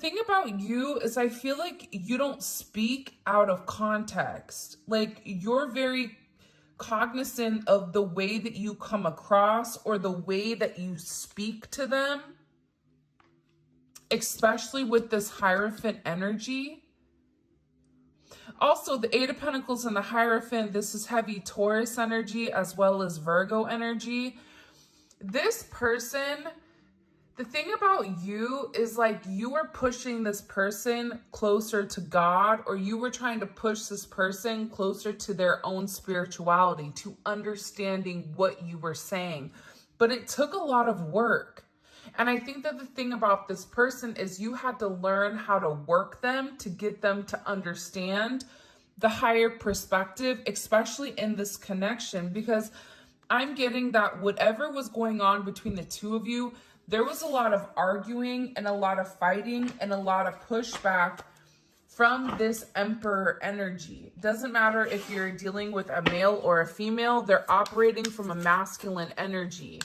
thing about you is I feel like you don't speak out of context. Like, you're very cognizant of the way that you come across or the way that you speak to them, especially with this Hierophant energy. Also, the Eight of Pentacles and the Hierophant, this is heavy Taurus energy as well as Virgo energy. This person, the thing about you is like you were pushing this person closer to God, or you were trying to push this person closer to their own spirituality, to understanding what you were saying. But it took a lot of work. And I think that the thing about this person is you had to learn how to work them to get them to understand the higher perspective, especially in this connection, because I'm getting that whatever was going on between the two of you, there was a lot of arguing and a lot of fighting and a lot of pushback from this Emperor energy. Doesn't matter if you're dealing with a male or a female, they're operating from a masculine energy.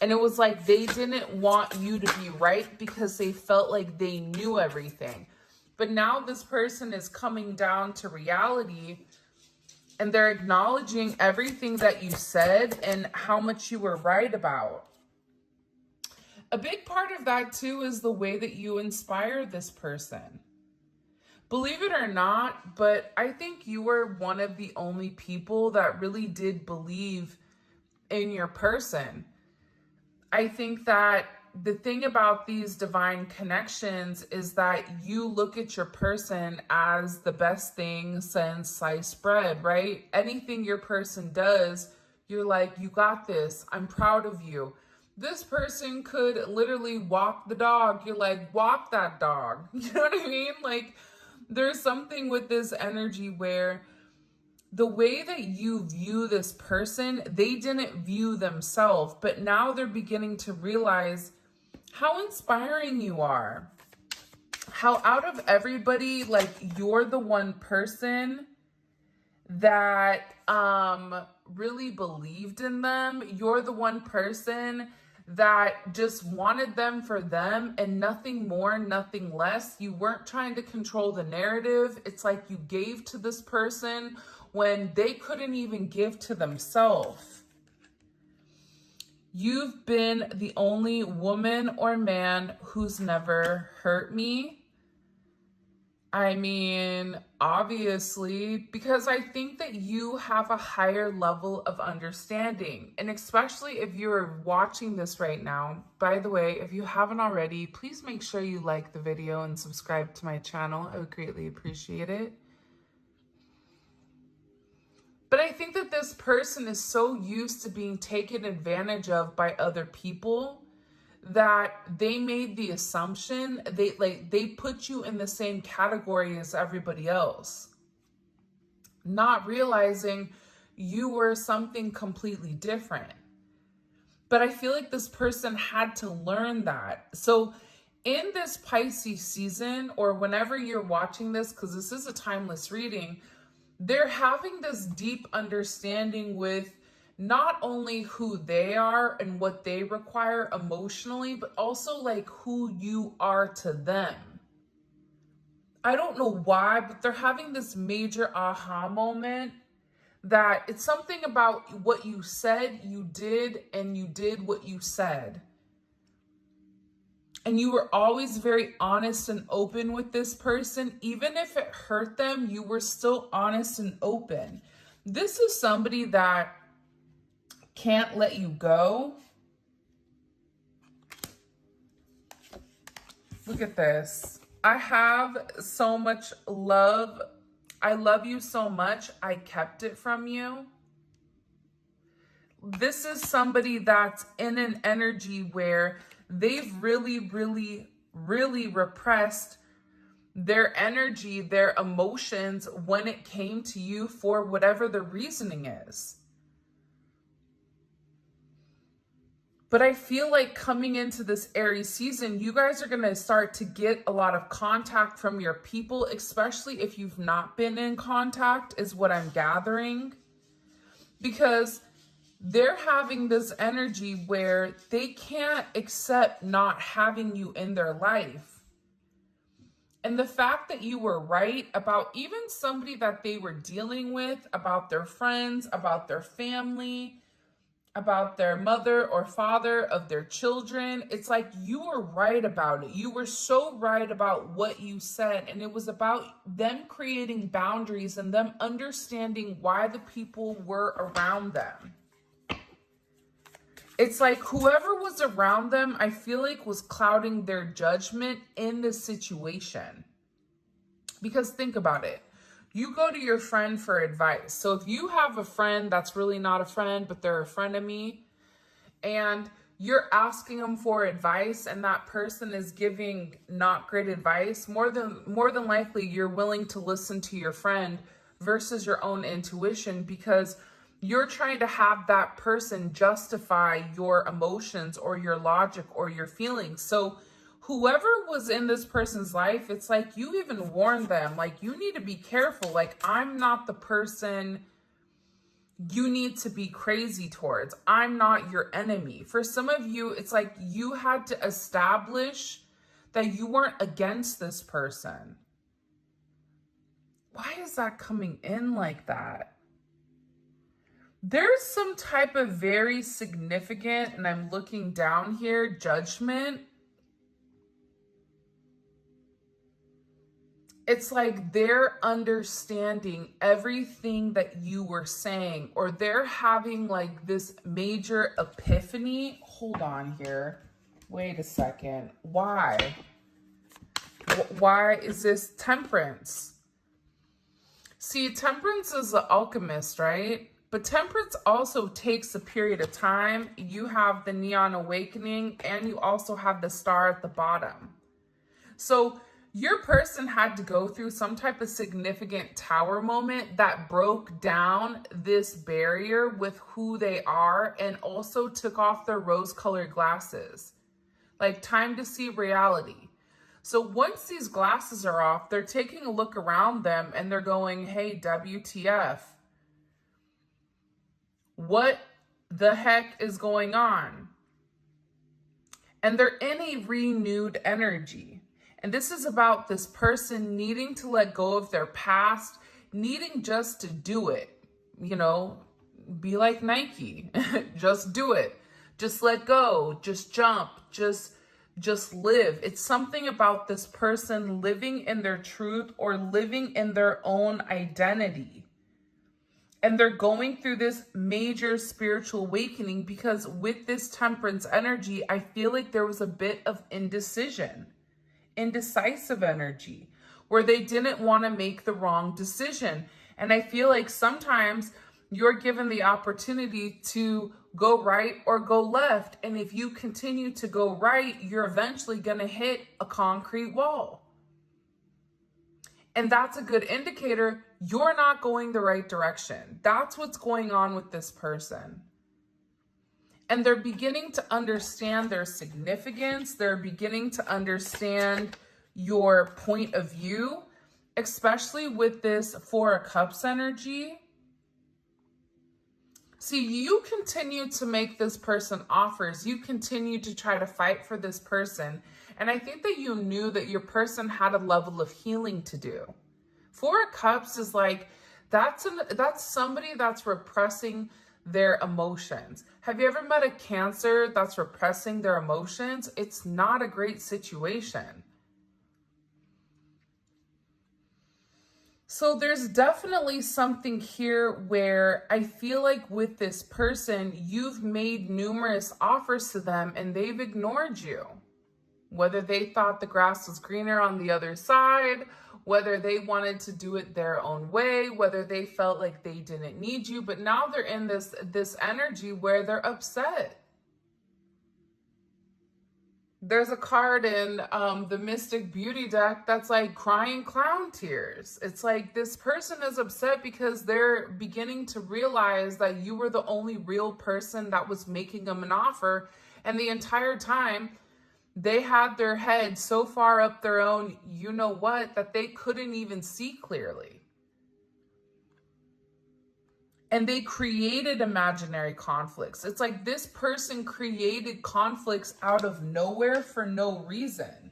And it was like they didn't want you to be right because they felt like they knew everything. But now this person is coming down to reality and they're acknowledging everything that you said and how much you were right about. A big part of that too is the way that you inspire this person. Believe it or not, but I think you were one of the only people that really did believe in your person. I think that the thing about these divine connections is that you look at your person as the best thing since sliced bread, right? Anything your person does, you're like, you got this. I'm proud of you. This person could literally walk the dog. You're like, walk that dog. You know what I mean? Like, there's something with this energy where the way that you view this person, they didn't view themselves, but now they're beginning to realize how inspiring you are. How out of everybody, like, you're the one person that really believed in them. You're the one person that just wanted them for them and nothing more, nothing less. You weren't trying to control the narrative. It's like you gave to this person when they couldn't even give to themselves. You've been the only woman or man who's never hurt me. I mean, obviously, because I think that you have a higher level of understanding. And especially if you're watching this right now, by the way, if you haven't already, please make sure you like the video and subscribe to my channel. I would greatly appreciate it. But I think that this person is so used to being taken advantage of by other people that they made the assumption, they put you in the same category as everybody else, not realizing you were something completely different. But I feel like this person had to learn that. So in this Pisces season, or whenever you're watching this, because this is a timeless reading, they're having this deep understanding with not only who they are and what they require emotionally, but also like who you are to them. I don't know why, but they're having this major aha moment that it's something about what you said, you did, and you did what you said. And you were always very honest and open with this person. Even if it hurt them, you were still honest and open. This is somebody that can't let you go. Look at this. I have so much love. I love you so much. I kept it from you. This is somebody that's in an energy where they've really repressed their energy, their emotions when it came to you for whatever the reasoning is. But I feel like coming into this Aries season, you guys are going to start to get a lot of contact from your people, especially if you've not been in contact, is what I'm gathering. Because they're having this energy where they can't accept not having you in their life. And the fact that you were right about even somebody that they were dealing with, about their friends, about their family, about their mother or father of their children, it's like you were right about it. You were so right about what you said. And it was about them creating boundaries and them understanding why the people were around them. It's like whoever was around them, I feel like was clouding their judgment in the situation. Because think about it. You go to your friend for advice. So if you have a friend that's really not a friend, but they're a friend of me, and you're asking them for advice and that person is giving not great advice, more than likely you're willing to listen to your friend versus your own intuition, because you're trying to have that person justify your emotions or your logic or your feelings. So whoever was in this person's life, it's like you even warned them, like, you need to be careful. Like, I'm not the person you need to be crazy towards. I'm not your enemy. For some of you, it's like you had to establish that you weren't against this person. Why is that coming in like that? There's some type of very significant, and I'm looking down here, judgment. It's like they're understanding everything that you were saying, or they're having like this major epiphany. Hold on here. Wait a second. Why? Why is this Temperance? See, Temperance is the alchemist, right? But Temperance also takes a period of time. You have the Neon Awakening, and you also have the Star at the bottom. So your person had to go through some type of significant tower moment that broke down this barrier with who they are, and also took off their rose-colored glasses. Like, time to see reality. So once these glasses are off, they're taking a look around them and they're going, hey, WTF? What the heck is going on? And they're in a renewed energy. And this is about this person needing to let go of their past, needing just to do it. You know, be like Nike. Just do it. Just let go. Just jump. Just live. It's something about this person living in their truth or living in their own identity. And they're going through this major spiritual awakening, because with this Temperance energy, I feel like there was a bit of indecision. Indecisive energy, where they didn't want to make the wrong decision. And I feel like sometimes you're given the opportunity to go right or go left. And if you continue to go right, you're eventually going to hit a concrete wall. And that's a good indicator you're not going the right direction. That's what's going on with this person. And they're beginning to understand their significance. They're beginning to understand your point of view, especially with this Four of Cups energy. See, you continue to make this person offers. You continue to try to fight for this person. And I think that you knew that your person had a level of healing to do. Four of Cups is like, that's somebody that's repressing their emotions. Have you ever met a Cancer that's repressing their emotions? It's not a great situation. So there's definitely something here where I feel like with this person, you've made numerous offers to them and they've ignored you. Whether they thought the grass was greener on the other side, whether they wanted to do it their own way, whether they felt like they didn't need you, but now they're in this energy where they're upset. There's a card in the Mystic Beauty deck that's like crying clown tears. It's like this person is upset because they're beginning to realize that you were the only real person that was making them an offer. And the entire time, they had their head so far up their own, you know what, that they couldn't even see clearly. And they created imaginary conflicts. It's like this person created conflicts out of nowhere for no reason.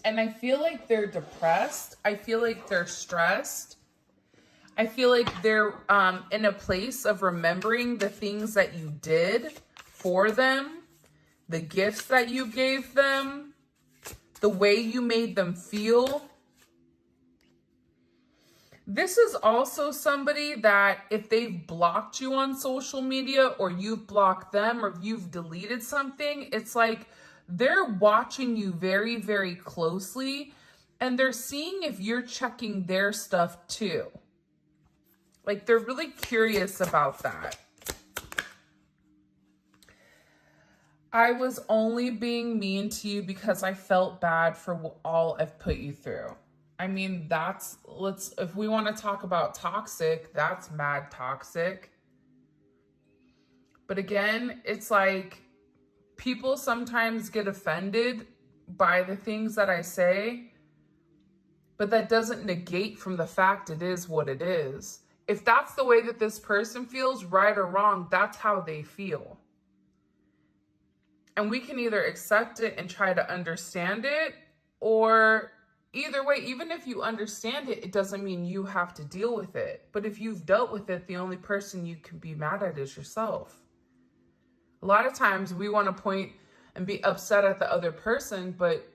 And I feel like they're depressed. I feel like they're stressed. I feel like they're in a place of remembering the things that you did for them, the gifts that you gave them, the way you made them feel. This is also somebody that if they've blocked you on social media or you've blocked them or you've deleted something, it's like they're watching you very, very closely and they're seeing if you're checking their stuff too. Like they're really curious about that. I was only being mean to you because I felt bad for all I've put you through. I mean, if we want to talk about toxic, that's mad toxic. But again, it's like people sometimes get offended by the things that I say, but that doesn't negate from the fact it is what it is. If that's the way that this person feels, right or wrong, that's how they feel. And we can either accept it and try to understand it, or either way, even if you understand it, it doesn't mean you have to deal with it. But if you've dealt with it, the only person you can be mad at is yourself. A lot of times we want to point and be upset at the other person, but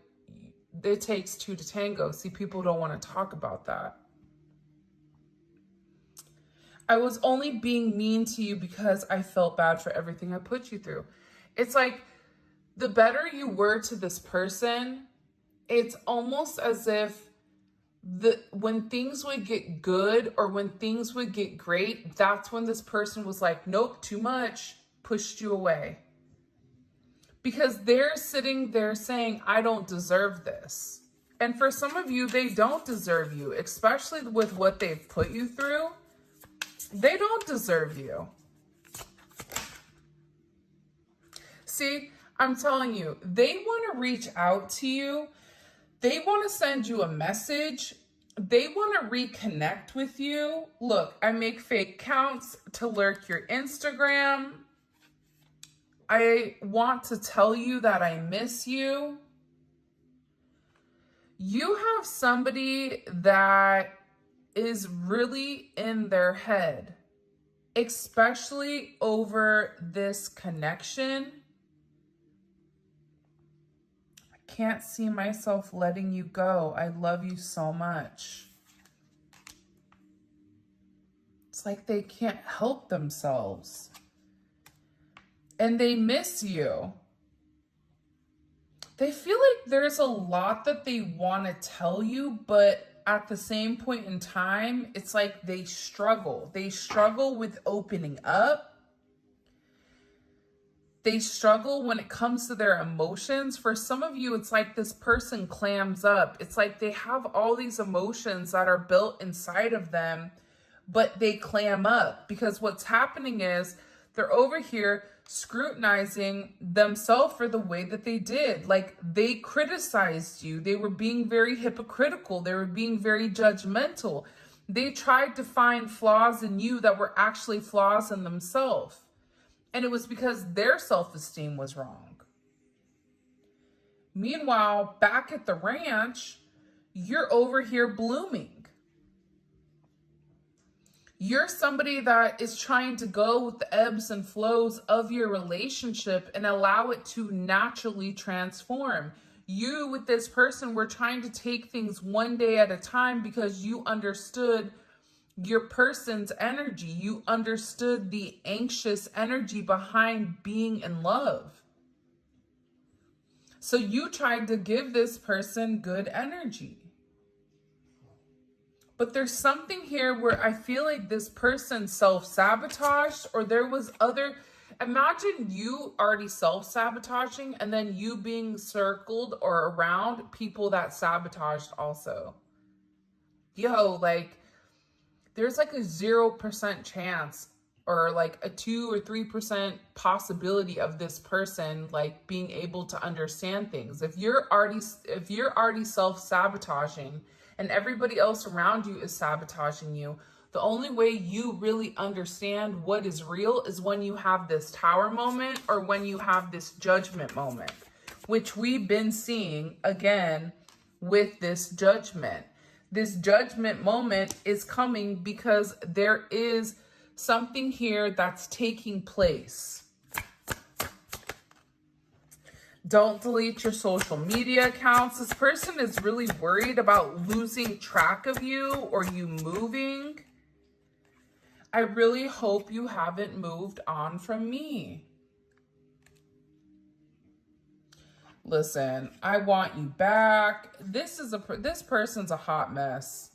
it takes two to tango. See, people don't want to talk about that. I was only being mean to you because I felt bad for everything I put you through. It's like the better you were to this person, it's almost as if when things would get good or when things would get great, that's when this person was like, nope, too much, pushed you away. Because they're sitting there saying, I don't deserve this. And for some of you, they don't deserve you, especially with what they've put you through. They don't deserve you. See, I'm telling you, they want to reach out to you. They want to send you a message. They want to reconnect with you. Look, I make fake accounts to lurk your Instagram. I want to tell you that I miss you. You have somebody that is really in their head, especially over this connection. I can't see myself letting you go. I love you so much. It's like they can't help themselves. And they miss you. They feel like there's a lot that they want to tell you, but at the same point in time, it's like they struggle. They struggle with opening up. They struggle when it comes to their emotions. For some of you, it's like this person clams up. It's like they have all these emotions that are built inside of them, but they clam up because what's happening is they're over here scrutinizing themselves for the way that they did. Like they criticized you. They were being very hypocritical. They were being very judgmental. They tried to find flaws in you that were actually flaws in themselves. And it was because their self-esteem was wrong. Meanwhile, back at the ranch, you're over here blooming. You're somebody that is trying to go with the ebbs and flows of your relationship and allow it to naturally transform. You with this person were trying to take things one day at a time because you understood your person's energy. You understood the anxious energy behind being in love. So you tried to give this person good energy. But there's something here where I feel like this person self-sabotaged, or there was imagine you already self-sabotaging and then you being circled or around people that sabotaged also. Yo, like there's like a 0% chance or like a 2 or 3% possibility of this person like being able to understand things. If you're already self-sabotaging and everybody else around you is sabotaging you, the only way you really understand what is real is when you have this tower moment or when you have this judgment moment, which we've been seeing again with this judgment. This judgment moment is coming because there is something here that's taking place. Don't delete your social media accounts. This person is really worried about losing track of you or you moving. I really hope you haven't moved on from me. Listen, I want you back. This person's a hot mess.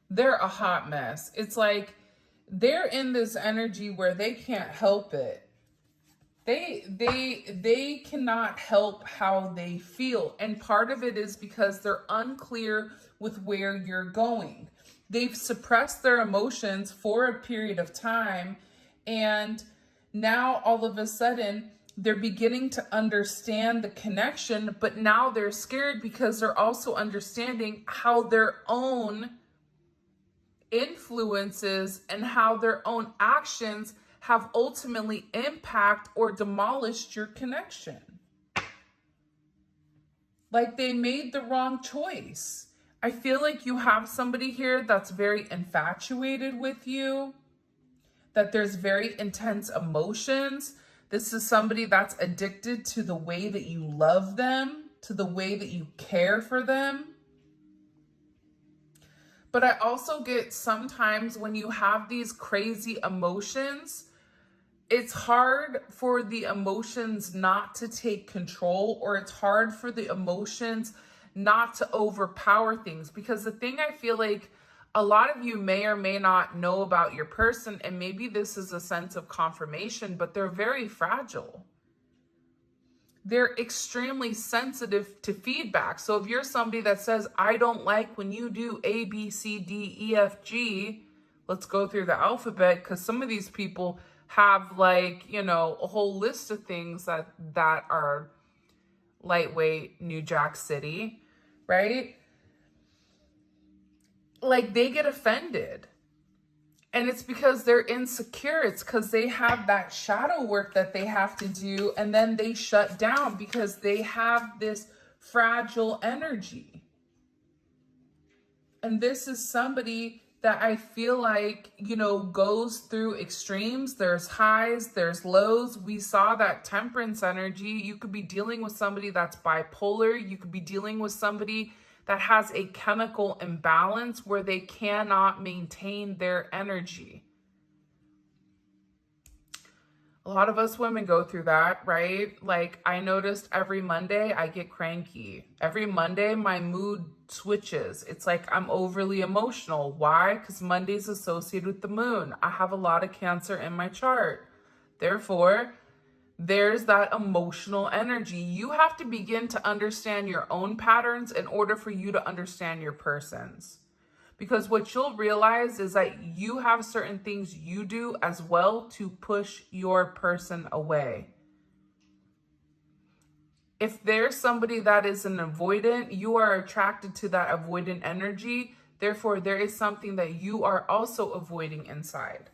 They're a hot mess. It's like they're in this energy where they can't help it. They cannot help how they feel. And part of it is because they're unclear with where you're going. They've suppressed their emotions for a period of time, and now all of a sudden they're beginning to understand the connection, but now they're scared because they're also understanding how their own influences and how their own actions have ultimately impact or demolished your connection. Like they made the wrong choice. I feel like you have somebody here that's very infatuated with you, that there's very intense emotions. This is somebody that's addicted to the way that you love them, to the way that you care for them. But I also get sometimes when you have these crazy emotions, it's hard for the emotions not to take control, or it's hard for the emotions not to overpower things. Because the thing I feel like a lot of you may or may not know about your person, and maybe this is a sense of confirmation, but they're very fragile. They're extremely sensitive to feedback. So if you're somebody that says, I don't like when you do A, B, C, D, E, F, G, let's go through the alphabet, because some of these people have like, you know, a whole list of things that are lightweight, New Jack City, right? Like they get offended. And it's because they're insecure. It's because they have that shadow work that they have to do, and then they shut down because they have this fragile energy. And this is somebody that I feel like, you know, goes through extremes. There's highs, there's lows. We saw that temperance energy. You could be dealing with somebody that's bipolar. You could be dealing with somebody that has a chemical imbalance where they cannot maintain their energy. A lot of us women go through that, right? Like I noticed every Monday I get cranky. Every Monday my mood switches. It's like I'm overly emotional. Why? Because Monday's associated with the moon. I have a lot of Cancer in my chart. Therefore, there's that emotional energy. You have to begin to understand your own patterns in order for you to understand your person's. Because what you'll realize is that you have certain things you do as well to push your person away. If there's somebody that is an avoidant, you are attracted to that avoidant energy. Therefore, there is something that you are also avoiding inside.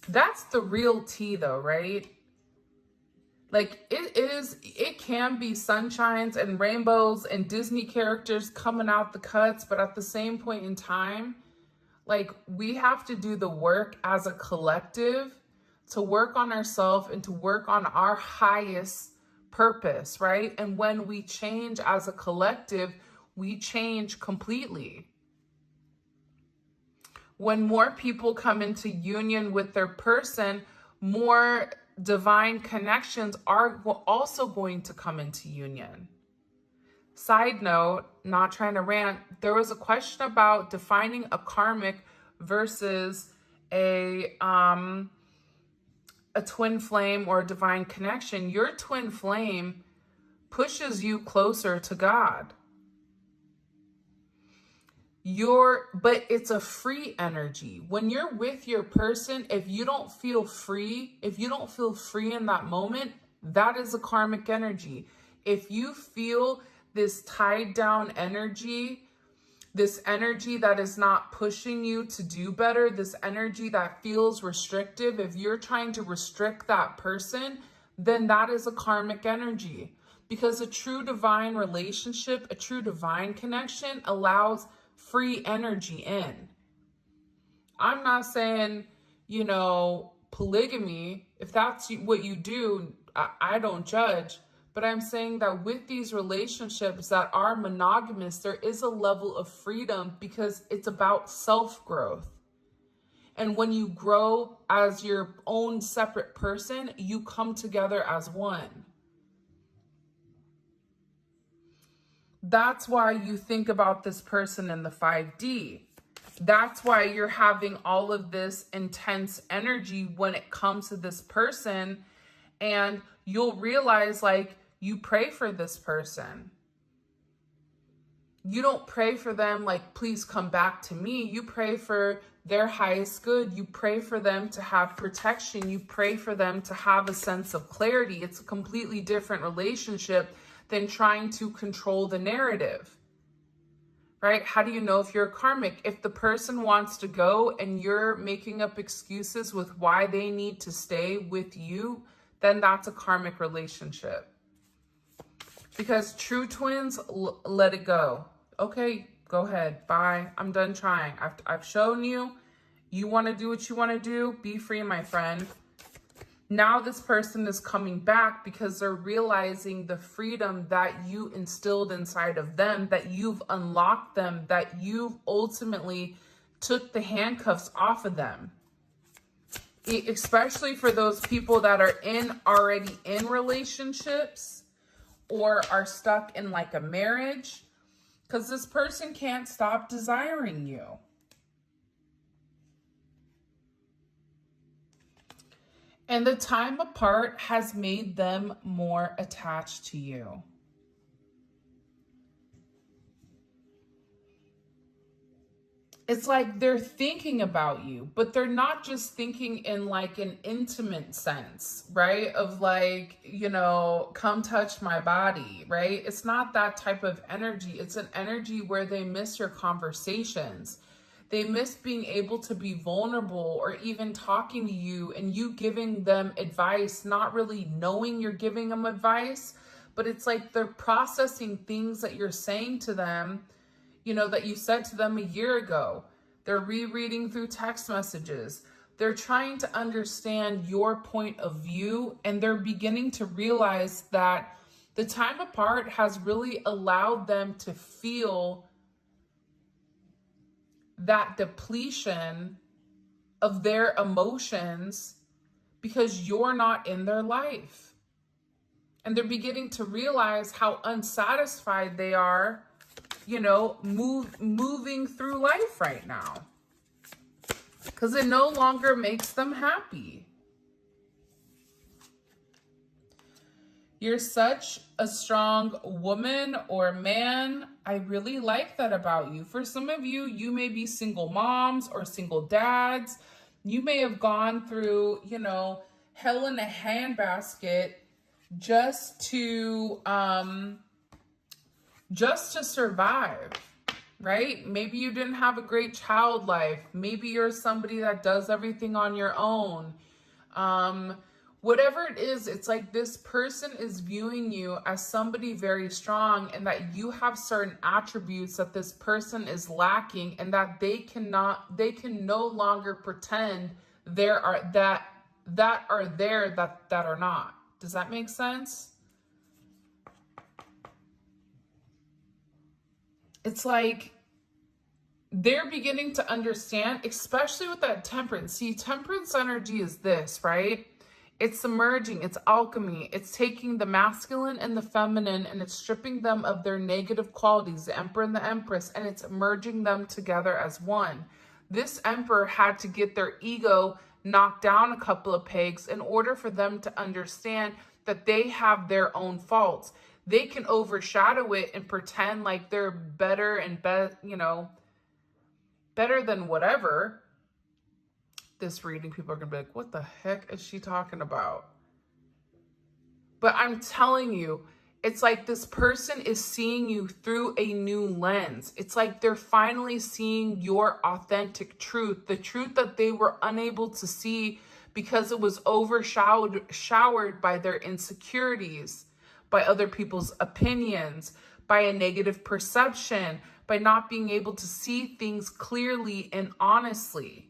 That's the real tea though, right? Like it can be sunshines and rainbows and Disney characters coming out the cuts, but at the same point in time, like we have to do the work as a collective to work on ourselves and to work on our highest purpose, right? And when we change as a collective, we change completely. When more people come into union with their person, more divine connections are also going to come into union. Side note, not trying to rant, there was a question about defining a karmic versus a twin flame or a divine connection. Your twin flame pushes you closer to God. But it's a free energy. When you're with your person, if you don't feel free in that moment, that is a karmic energy. If you feel this tied down energy, this energy that is not pushing you to do better, this energy that feels restrictive, if you're trying to restrict that person, then that is a karmic energy. Because a true divine relationship, a true divine connection allows free energy in. I'm not saying, you know, polygamy, if that's what you do, I don't judge. But I'm saying that with these relationships that are monogamous, there is a level of freedom because it's about self-growth. And when you grow as your own separate person, you come together as one. That's why you think about this person in the 5D. That's why you're having all of this intense energy when it comes to this person. And you'll realize, like, you pray for this person. You don't pray for them like, please come back to me. You pray for their highest good. You pray for them to have protection. You pray for them to have a sense of clarity. It's a completely different relationship than trying to control the narrative, right? How do you know if you're a karmic? If the person wants to go and you're making up excuses with why they need to stay with you, then that's a karmic relationship. Because true twins, let it go. Okay, go ahead. Bye. I'm done trying. I've shown you. You want to do what you want to do. Be free, my friend. Now this person is coming back because they're realizing the freedom that you instilled inside of them, that you've unlocked them, that you've ultimately took the handcuffs off of them. Especially for those people that are already in relationships or are stuck in like a marriage, because this person can't stop desiring you. And the time apart has made them more attached to you. It's like they're thinking about you, but they're not just thinking in like an intimate sense, right? Of like, you know, come touch my body, right? It's not that type of energy. It's an energy where they miss your conversations. They miss being able to be vulnerable or even talking to you and you giving them advice, not really knowing you're giving them advice, but it's like they're processing things that you're saying to them, you know, that you said to them a year ago. They're rereading through text messages. They're trying to understand your point of view, and they're beginning to realize that the time apart has really allowed them to feel that depletion of their emotions because you're not in their life. And they're beginning to realize how unsatisfied they are, you know, moving through life right now, because it no longer makes them happy. You're such a strong woman or man. I really like that about you. For some of you, you may be single moms or single dads. You may have gone through, you know, hell in a handbasket just to survive, right? Maybe you didn't have a great child life. Maybe you're somebody that does everything on your own. Whatever it is, it's like this person is viewing you as somebody very strong, and that you have certain attributes that this person is lacking, and that they can no longer pretend that are not. Does that make sense? It's like they're beginning to understand, especially with that temperance. See, temperance energy is this, right? It's merging, it's alchemy. It's taking the masculine and the feminine and it's stripping them of their negative qualities, the emperor and the empress, and it's merging them together as one. This emperor had to get their ego knocked down a couple of pegs in order for them to understand that they have their own faults. They can overshadow it and pretend like they're better and better than whatever. This reading, people are gonna be like, what the heck is she talking about? But I'm telling you, it's like this person is seeing you through a new lens. It's like they're finally seeing your authentic truth, the truth that they were unable to see because it was overshadowed by their insecurities, by other people's opinions, by a negative perception, by not being able to see things clearly and honestly.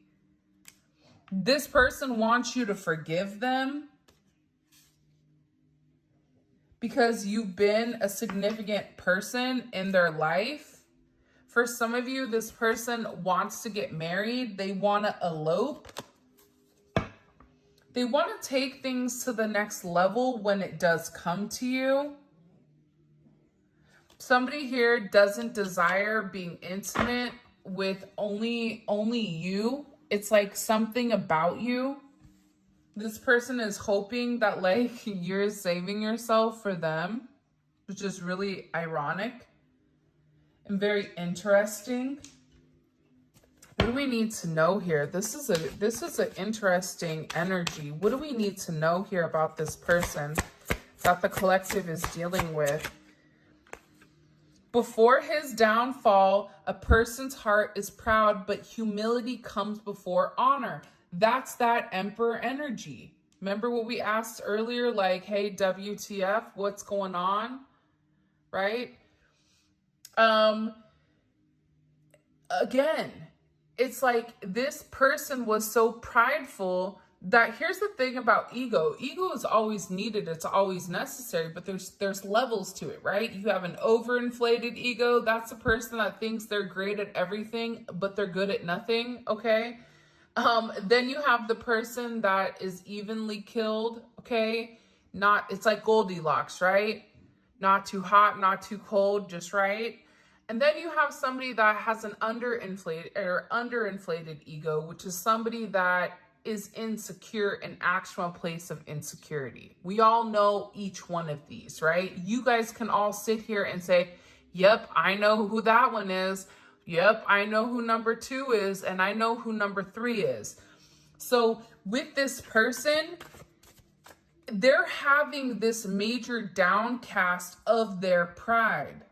This person wants you to forgive them because you've been a significant person in their life. For some of you, this person wants to get married. They want to elope. They want to take things to the next level when it does come to you. Somebody here doesn't desire being intimate with only you. It's like something about you. This person is hoping that like you're saving yourself for them, which is really ironic and very interesting. What do we need to know here? This is an interesting energy. What do we need to know here about this person that the collective is dealing with? Before his downfall, a person's heart is proud, but humility comes before honor. That's that Emperor energy. Remember what we asked earlier? Like, hey, WTF, what's going on? Right? Again, it's like this person was so prideful that here's the thing about ego. Ego is always needed. It's always necessary, but there's levels to it, right? You have an overinflated ego. That's a person that thinks they're great at everything, but they're good at nothing, okay? Then you have the person that is evenly killed, okay? It's like Goldilocks, right? Not too hot, not too cold, just right. And then you have somebody that has an underinflated ego, which is somebody that is insecure and acts from a place of insecurity. We all know each one of these, right? You guys can all sit here and say, yep, I know who that one is. Yep, I know who number 2 is, and I know who number 3 is. So with this person, they're having this major downcast of their pride.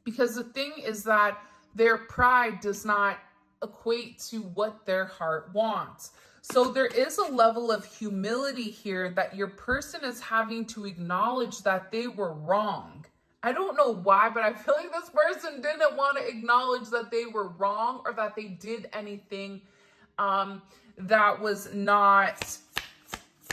Because the thing is that their pride does not equate to what their heart wants. So there is a level of humility here that your person is having to acknowledge that they were wrong. I don't know why, but I feel like this person didn't want to acknowledge that they were wrong or that they did anything that was not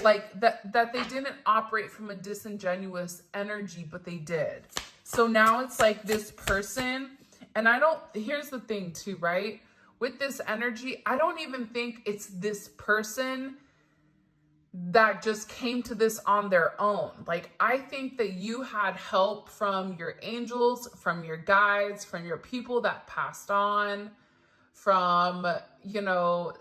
like that they didn't operate from a disingenuous energy, but they did. So now it's like this person, and here's the thing too, right? With this energy, I don't even think it's this person that just came to this on their own. Like, I think that you had help from your angels, from your guides, from your people that passed on, from,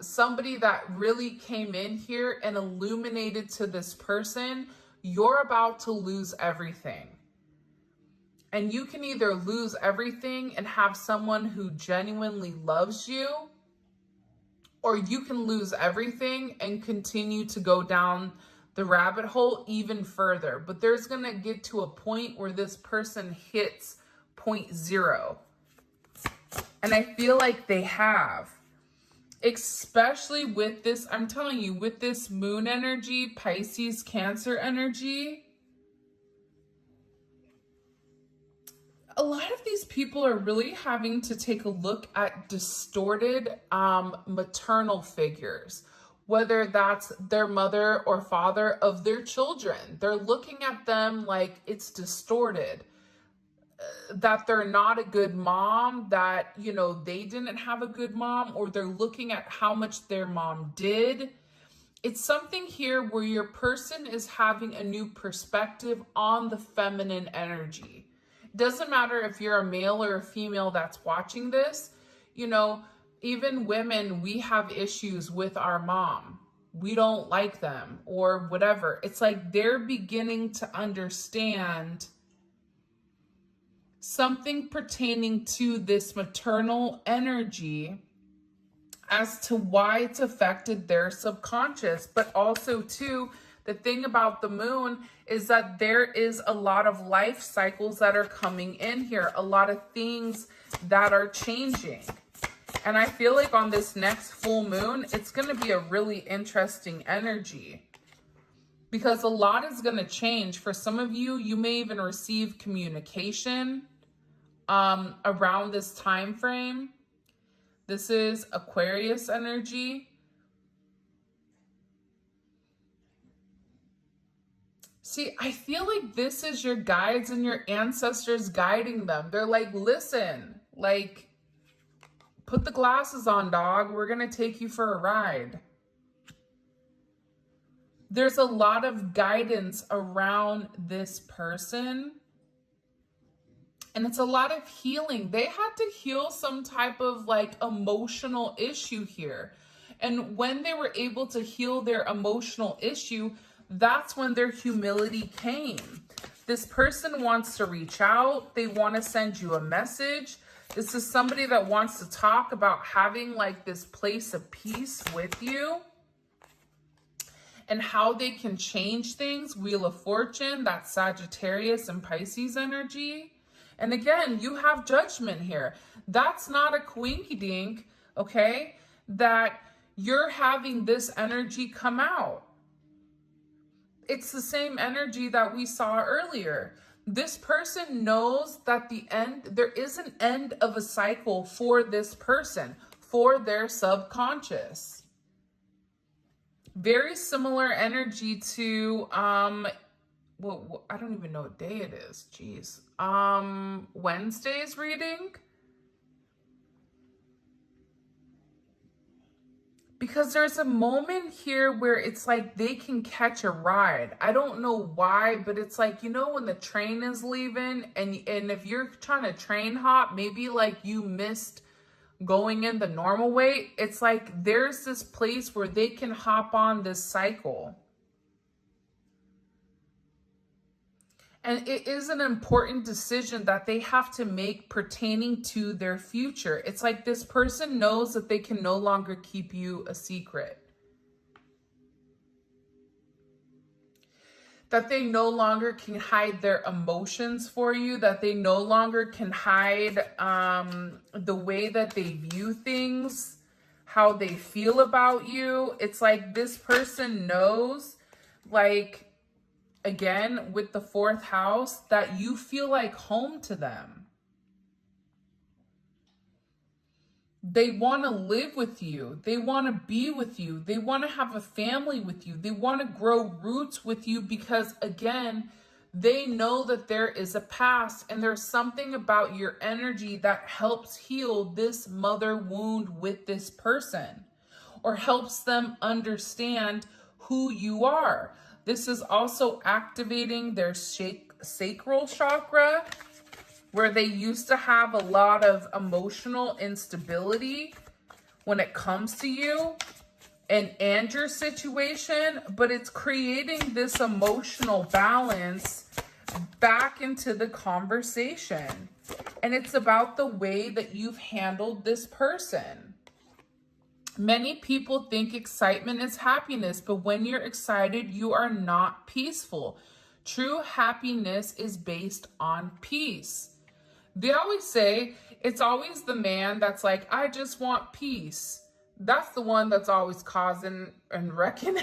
somebody that really came in here and illuminated to this person, you're about to lose everything. And you can either lose everything and have someone who genuinely loves you, or you can lose everything and continue to go down the rabbit hole even further. But there's going to get to a point where this person hits point 0. And I feel like they have. Especially with this, I'm telling you, with this moon energy, Pisces, Cancer energy, a lot of these people are really having to take a look at distorted maternal figures, whether that's their mother or father of their children. They're looking at them like it's distorted, that they're not a good mom, that, they didn't have a good mom, or they're looking at how much their mom did. It's something here where your person is having a new perspective on the feminine energy. Doesn't matter if you're a male or a female that's watching this, even women, we have issues with our mom. We don't like them or whatever. It's like they're beginning to understand something pertaining to this maternal energy as to why it's affected their subconscious, but also too, the thing about the moon is that there is a lot of life cycles that are coming in here, a lot of things that are changing. And I feel like on this next full moon, it's going to be a really interesting energy. because a lot is going to change. For some of you, you may even receive communication around this time frame. This is Aquarius energy. See, I feel like this is your guides and your ancestors guiding them. They're like, listen, like, put the glasses on, dog. We're going to take you for a ride. There's a lot of guidance around this person. And it's a lot of healing. They had to heal some type of like emotional issue here. And when they were able to heal their emotional issue, that's when their humility came. This person wants to reach out. They want to send you a message. This is somebody that wants to talk about having like this place of peace with you and how they can change things. Wheel of Fortune, that's Sagittarius and Pisces energy. And again, you have Judgment here. That's not a coinky dink, okay? That you're having this energy come out. It's the same energy that we saw earlier. This person knows that there is an end of a cycle for this person, for their subconscious. Very similar energy to, well, I don't even know what day it is. Jeez. Wednesday's reading. Because there's a moment here where it's like they can catch a ride. I don't know why, but it's like, you know, when the train is leaving and if you're trying to train hop, maybe like you missed going in the normal way. It's like there's this place where they can hop on this cycle. And it is an important decision that they have to make pertaining to their future. It's like this person knows that they can no longer keep you a secret. That they no longer can hide their emotions for you. That they no longer can hide the way that they view things, how they feel about you. It's like this person knows, like, again, with the 4th house, that you feel like home to them. They want to live with you. They want to be with you. They want to have a family with you. They want to grow roots with you because, again, they know that there is a past and there's something about your energy that helps heal this mother wound with this person or helps them understand who you are. This is also activating their sacral chakra, where they used to have a lot of emotional instability when it comes to you and your situation, but it's creating this emotional balance back into the conversation. And it's about the way that you've handled this person. Many people think excitement is happiness, but when you're excited, you are not peaceful. True happiness is based on peace. They always say it's always the man that's like, I just want peace. That's the one that's always causing and wrecking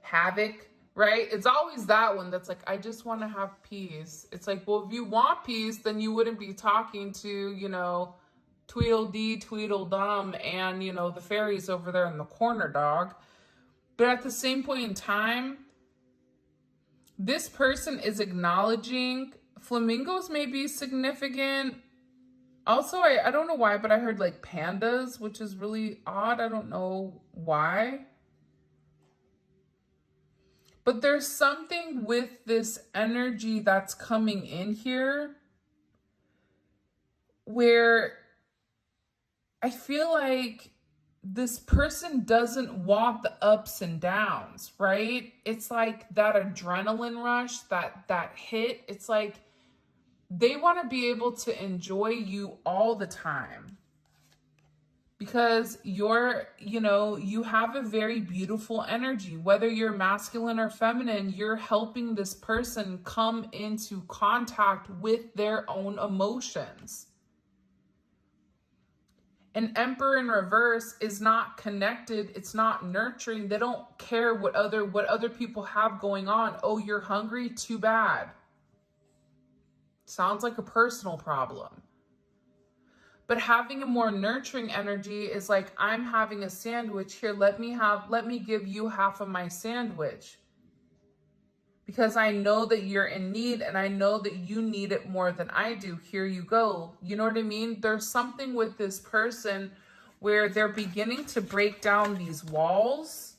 havoc, right? It's always that one that's like, I just want to have peace. It's like, well, if you want peace, then you wouldn't be talking to, you know, Tweedledee, Tweedledum, and, you know, the fairies over there in the corner, dog. But at the same point in time, this person is acknowledging flamingos may be significant. Also, I don't know why, but I heard like pandas, which is really odd. I don't know why. But there's something with this energy that's coming in here where I feel like this person doesn't want the ups and downs, right? It's like that adrenaline rush, that hit. It's like they want to be able to enjoy you all the time because you have a very beautiful energy. Whether you're masculine or feminine, you're helping this person come into contact with their own emotions. An Emperor in reverse is not connected. It's not nurturing. They don't care what other people have going on. Oh, you're hungry? Too bad. Sounds like a personal problem. But having a more nurturing energy is like, I'm having a sandwich here. Let me give you half of my sandwich. Because I know that you're in need and I know that you need it more than I do. Here you go. You know what I mean? There's something with this person where they're beginning to break down these walls.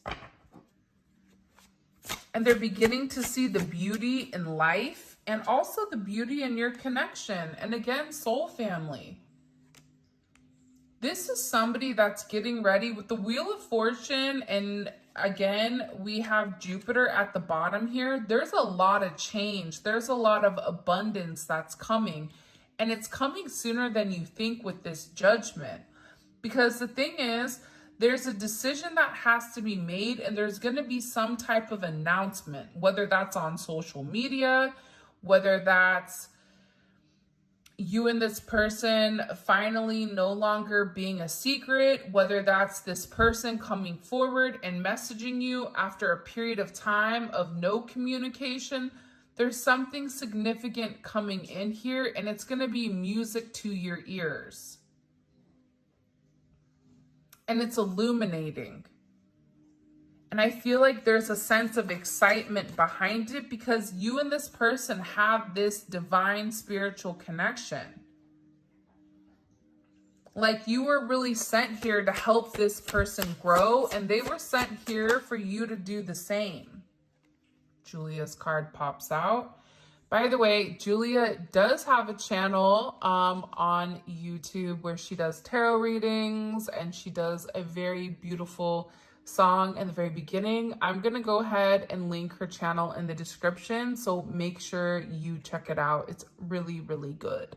And they're beginning to see the beauty in life and also the beauty in your connection. And again, soul family. This is somebody that's getting ready with the Wheel of Fortune. And again, we have Jupiter at the bottom here. There's a lot of change. There's a lot of abundance that's coming. And it's coming sooner than you think with this Judgment. Because the thing is, there's a decision that has to be made and there's going to be some type of announcement, whether that's on social media, whether that's you and this person finally no longer being a secret, whether that's this person coming forward and messaging you after a period of time of no communication. There's something significant coming in here and it's going to be music to your ears. And it's illuminating. And I feel like there's a sense of excitement behind it because you and this person have this divine spiritual connection. Like you were really sent here to help this person grow and they were sent here for you to do the same. Julia's card pops out. By the way, Julia does have a channel on YouTube where she does tarot readings and she does a very beautiful song in the very beginning. I'm gonna go ahead and link her channel in the description, so make sure you check it out. It's really, really good.